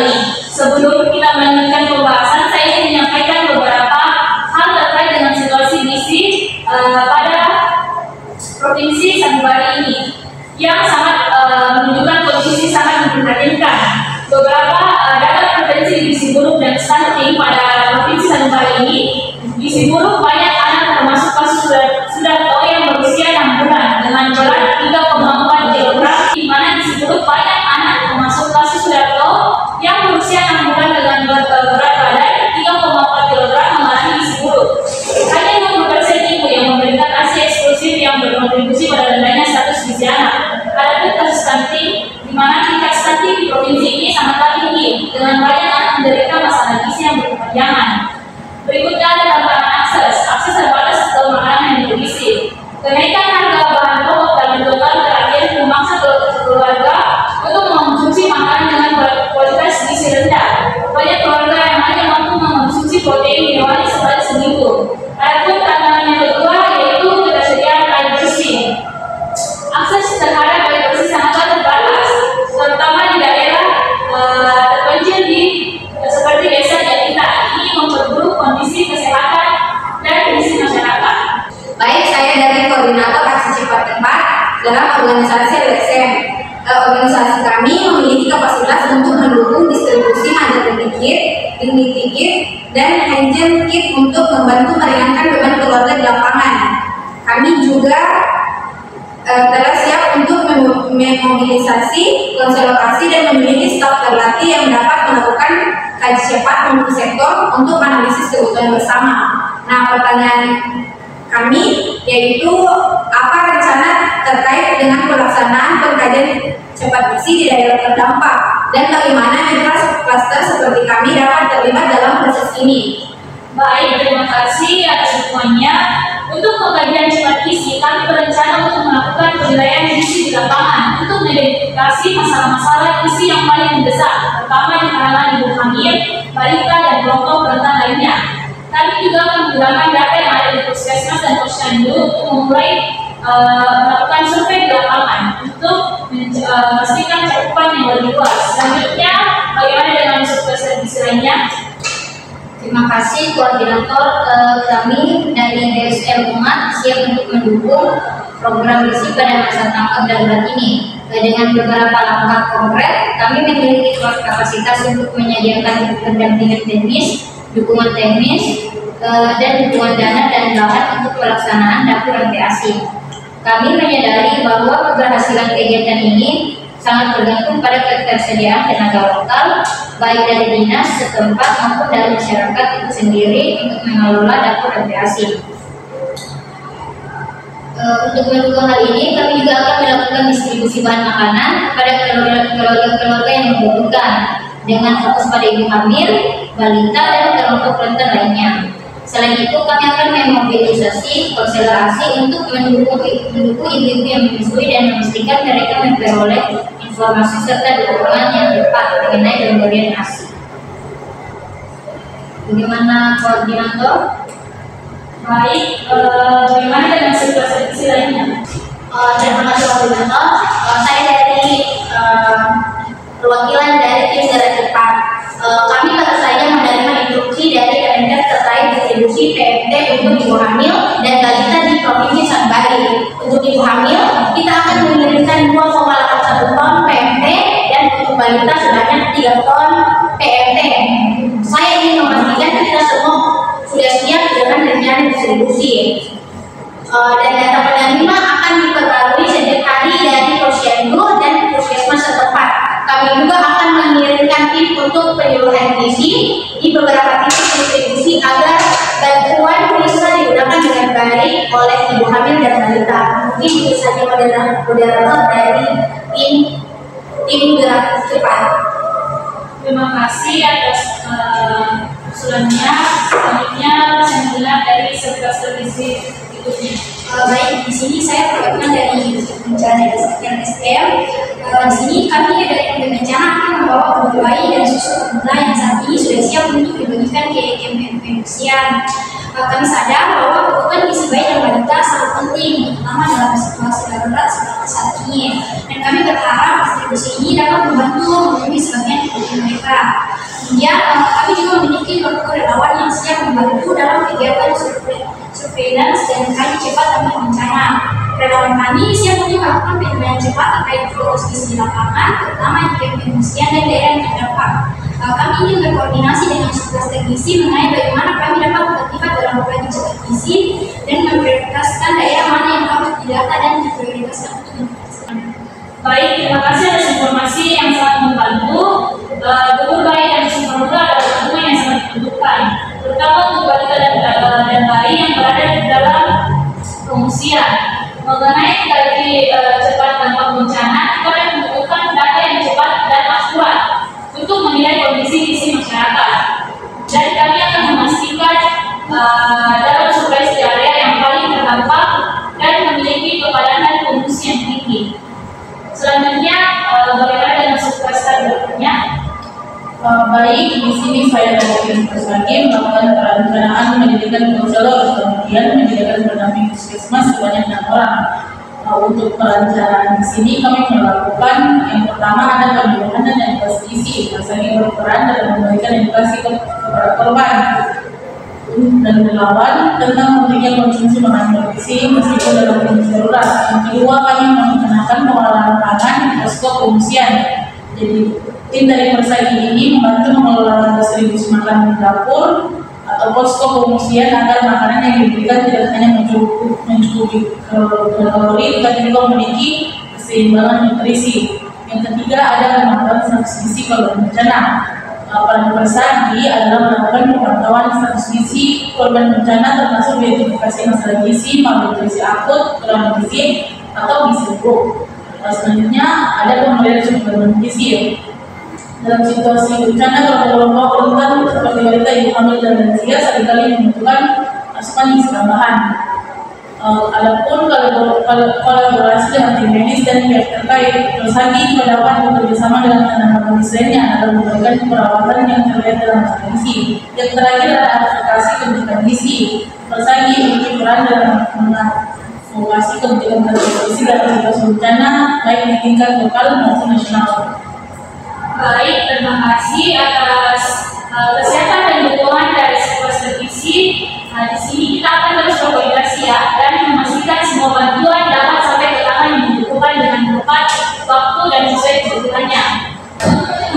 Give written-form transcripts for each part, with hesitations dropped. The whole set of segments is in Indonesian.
ini. Sebelum kita melanjutkan pembahasan, saya ingin menyampaikan beberapa hal terkait dengan situasi gizi pada Provinsi Sanubari ini yang sangat menunjukkan kondisi sangat memprihatinkan. Beberapa data provinsi gizi buruk dan stunting pada Provinsi Sanubari ini, gizi buruk banyak anak termasuk kasus sudah tahu yang berusia 6 bulan dengan berat 3,4 kg, di mana gizi buruk banyak anak termasuk kasus sudah tahu yang berusia 6 bulan dengan berat badan 3,4 kg mengalami gizi buruk. Hanya 20% ibu yang memberikan ASI eksklusif yang berkontribusi pada rendahnya status gizi anak. Adapun kasus stunting, di mana tingkat stunting di provinsi ini sangatlah tinggi dengan banyak anak menderita masalah gizi yang berkepanjangan. Berikutnya ada tantangan akses terbatas atau makanan yang bergizi. Kenaikan harga bahan pokok dan kebutuhan terakhir memaksa keluarga untuk mengonsumsi makanan dengan kualitas gizi rendah. Banyak keluarga yang hanya mampu mengonsumsi protein hewani sekali seminggu. Adapun tantangan yang kedua yaitu ketersediaan air bersih. Akses terhadap air bersih sangatlah terbatas, terutama di daerah terpencil seperti desa Jatita. Ini memperburuk kondisi kesehatan dan gizi masyarakat. Baik, saya dari Koordinator Aksi Cepat Tepat dalam organisasi LSM. Organisasi kami memiliki kapasitas untuk mendukung distribusi masker kit, dan hygiene kit untuk membantu meringankan beban keluarga di lapangan. Kami juga telah siap untuk memobilisasi konselokasi dan memiliki staf terlatih yang dapat melakukan kaji cepat multisektor untuk analisis kebutuhan bersama. Nah, pertanyaan kami yaitu apa rencana terkait dengan pelaksanaan pengkajian cepat gizi di daerah terdampak dan bagaimana mitra klaster seperti kami dapat terlibat dalam proses ini. Baik, terima kasih atas semuanya. Untuk pengkajian cepat gizi, kami berencana untuk melakukan penilaian gizi di lapangan untuk mengidentifikasi masalah-masalah gizi yang paling mendesak, terutama di kalangan ibu hamil, balita, dan kelompok rentan lainnya. Kami juga akan menggunakan data yang ada di Puskesmas dan Posyandu untuk memulai melakukan survei di lapangan untuk memastikan cakupan yang lebih luas. Selanjutnya, bagaimana dengan survei gizi lainnya? Terima kasih koordinator kami dari DSM Umat siap untuk mendukung program gizi pada masa tanggap darurat ini. Dengan beberapa langkah konkret, kami memiliki kapasitas untuk menyediakan pendampingan teknis, dukungan teknis, dan dukungan dana dan lahan untuk pelaksanaan dapur anti ASI. Kami menyadari bahwa keberhasilan kegiatan ini sangat bergantung pada ketersediaan tenaga lokal, baik dari dinas setempat maupun dari masyarakat itu sendiri untuk mengelola dapur anti ASI. Untuk mendukung hal ini, kami juga akan melakukan distribusi bahan makanan kepada keluarga-keluarga yang membutuhkan dengan fokus pada ibu hamil, balita, dan kelompok rentan lainnya. Selain itu, kami akan memobilisasi konselor ASI untuk mendukung ibu-ibu yang menyusui dan memastikan mereka memperoleh informasi serta dukungan yang tepat mengenai pemberian ASI. Bagaimana koordinator? Baik, bagaimana dengan situasi gizi lainnya? Terima kasih koordinator. Saya dari perwakilan dari tim Gerak Cepat. Kami baru saja menerima instruksi dari Kementerian terkait distribusi PMT untuk ibu hamil dan balita di Provinsi Sanubari. Untuk ibu hamil, kita akan mengirimkan 2,81 ton PMT dan untuk balita sebanyak 3 ton PMT. Saya ingin memastikan kita semua sudah siap dengan rencana distribusi. Dan data penerima akan diperbarui setiap hari dari Posyandu dan Puskesmas setempat. Kami juga akan mengirimkan tim untuk penyuluhan gizi di beberapa titik distribusi agar bantuan bisa digunakan dengan baik oleh ibu hamil dan balita. Mungkin itu saja moderator dari tim Gerak Cepat. Terima kasih atas usulannya. Selanjutnya saya melihat dari sektor gizi berikutnya. Baik, di sini saya perwakilan dari bencana dan SDM. Di sini kami dari bencana akan membawa kebun bayi dan susu kebun yang saat ini sudah siap untuk dibagikan ke pengungsian. Kami sadar bahwa kebutuhan gizi bayi dan balita sangat penting, terutama dalam situasi darurat seperti saat ini. Dan kami berharap kontribusi ini dapat membantu memenuhi sebagian kebutuhan mereka. Kemudian kami juga memiliki kelompok relawan yang siap membantu dalam kegiatan surveillance dan kaji cepat tanpa bencana. Relawan kami siap untuk melakukan penilaian cepat terkait kondisi di lapangan, terutama di camp pengungsian dan daerah yang terdampak. Kami ingin berkoordinasi dengan sebelas teknisi mengenai bagaimana kami dapat terlibat dalam program cepat gizi dan memprioritaskan daerah mana yang harus didata dan diprioritaskan untuk investasi. Baik, terima kasih atas informasi yang sangat membantu. Guru bayi dan siswa adalah dukungan yang sangat dibutuhkan, terutama untuk balita dan bayi yang berada di dalam pengungsian. Mengenai kaji cepat dampak bencana, kita akan membutuhkan data yang cepat dan akurat untuk menilai kondisi gizi masyarakat. Dan kami akan memastikan dalam survei di area yang paling terdampak dan memiliki kepadanan pengungsi yang tinggi. Selanjutnya, bagaimana dengan survei berikutnya? Baik, di sini saya dari Persagi melakukan perencanaan menyediakan konselor, kemudian menyediakan pendamping puskesmas sebanyak 6 orang. Untuk perencanaan di sini kami melakukan yang pertama ada pemilihan dan edukasi gizi. Persagi berperan dalam memberikan edukasi kepada korban dan relawan tentang pentingnya konsumsi makanan bergizi meskipun dalam kondisi darurat. Yang kedua, kami melaksanakan pengelolaan pangan di posko pengungsian. Jadi tim dari Persagi ini membantu mengelola distribusi makanan di dapur atau posko pengungsian agar makanan yang diberikan tidak hanya mencukupi kalori, tetapi juga memiliki keseimbangan nutrisi. Yang ketiga ada pemantauan status gizi korban bencana. Peran Persagi adalah melakukan pemantauan status gizi korban bencana termasuk identifikasi masalah gizi, malnutrisi akut, kurang gizi atau gizi buruk. Selanjutnya ada pemberian sumber gizi. Dalam situasi bencana, kelompok rentan seperti wanita, ibu hamil dan lansia seringkali membutuhkan asupan gizi tambahan. Adapun kolaborasi dengan tim medis dan pihak terkait, Persagi juga dapat bekerjasama dengan tenaga medis lainnya dalam memberikan perawatan yang terkait dalam masalah gizi. Yang terakhir adalah advokasi kebijakan gizi. Persagi memiliki peran dalam mengadvokasi kebijakan gizi dalam situasi bencana baik di tingkat lokal maupun nasional. Baik, terima kasih atas kesehatan dan dukungan dari sekolah gizi. Di sini kita akan terus berkoordinasi dan memastikan semua bantuan dapat sampai ke tangan yang dibutuhkan dengan tepat waktu dan sesuai kebutuhannya.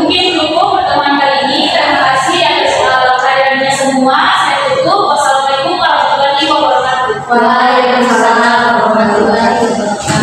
Mungkin cukup pertemuan kali ini. Terima kasih atas kehadirannya semua. Saya tutup. Wassalamualaikum warahmatullahi wabarakatuh. Waalaikumsalam warahmatullahi wabarakatuh.